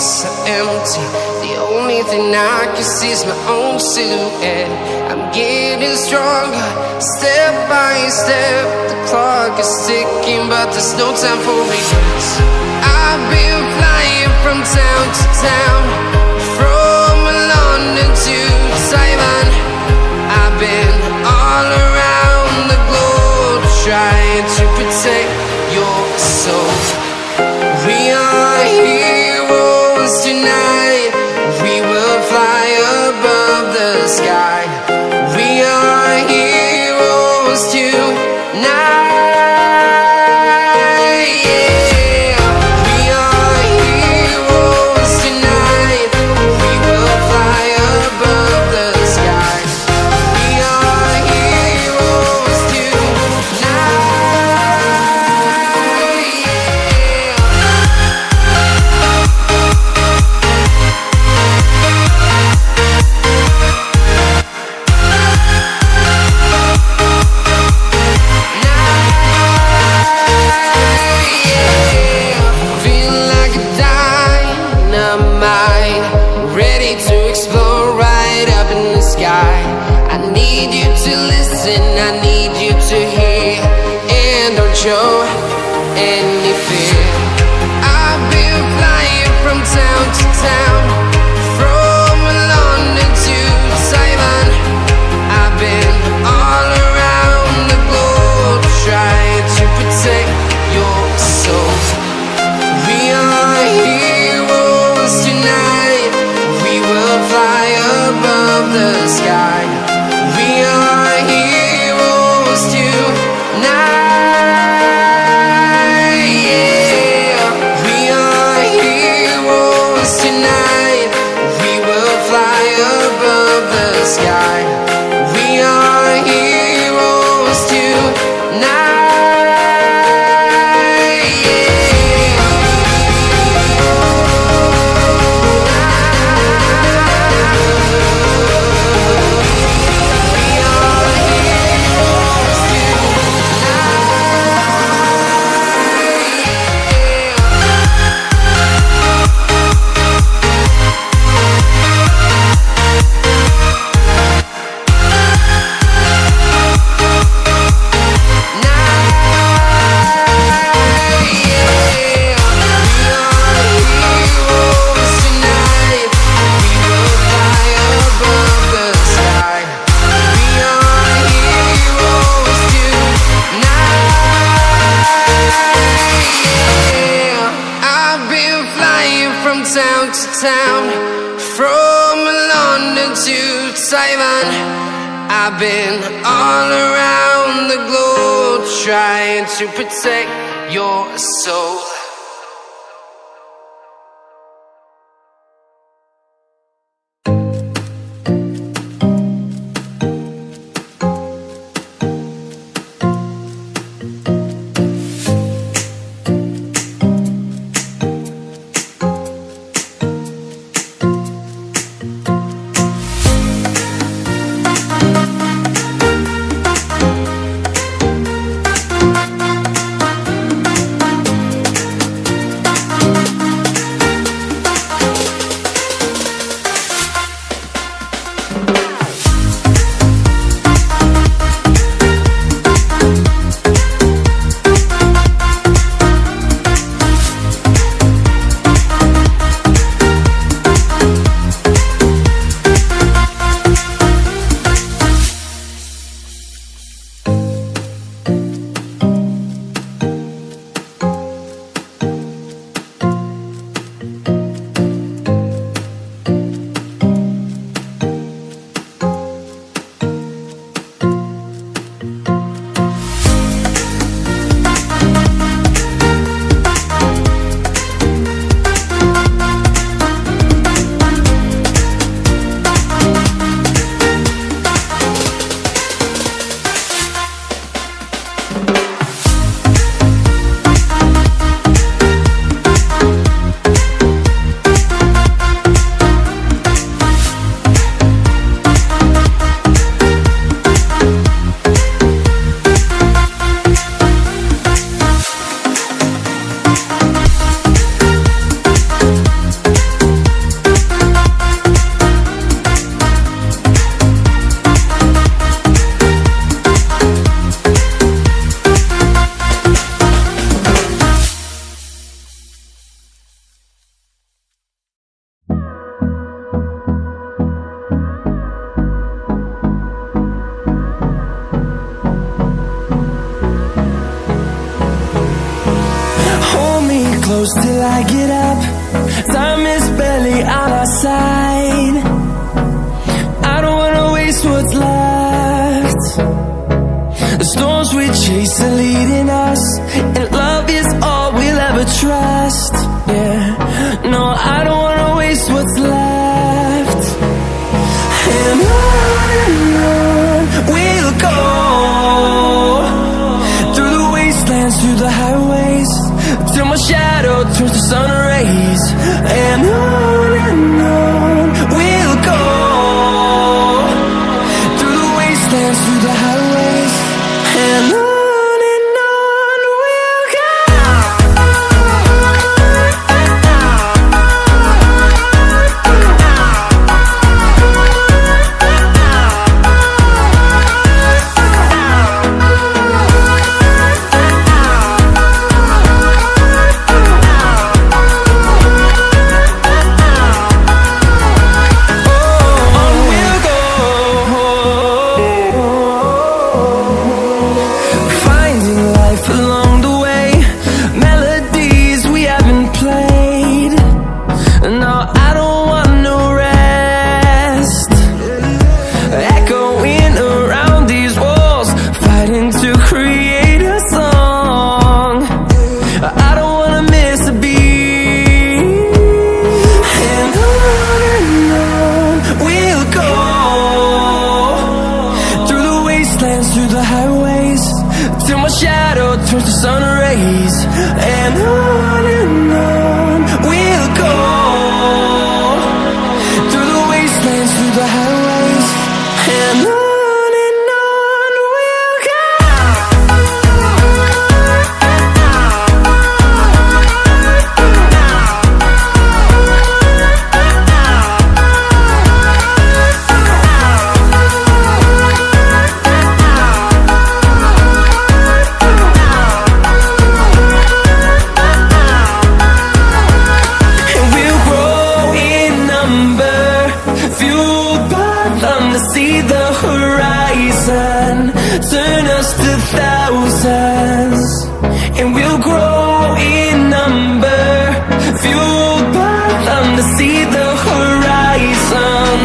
so empty. The only thing I can see is my own silhouette. I'm getting stronger, step by step. The clock is ticking, but there's no time for regrets. I've been flying from town to town, from London to Taiwan. I've been all around the globe, trying to protect your soul. We are heroes tonight. We will fly above the sky. We are heroes tonight. Show any fear. I've been flying from town to town, from London to Taiwan. I've been all around the globe, trying to protect your soul. We are heroes tonight. We will fly above the sky. We are heroes tonight. Town to town, from London to Taiwan. I've been all around the globe, trying to protect your soul. close till I get up. Time is barely on our side. I don't wanna waste what's left. The storms we chase are leading us, and love is all we'll ever trust. Yeah, no, I don't wanna waste what's left. And on we'll go, through the wastelands, through the highways, till my shadow turns to sun rays. And on we'll go, through the wastelands, through the highways, and on we'll go. Through the highways, till my shadow turns to sun rays. And on we'll go, through the wastelands, through the highways, and on we'll go. See the horizon, turn us to thousands, and we'll grow in number, fueled by them to see the horizon.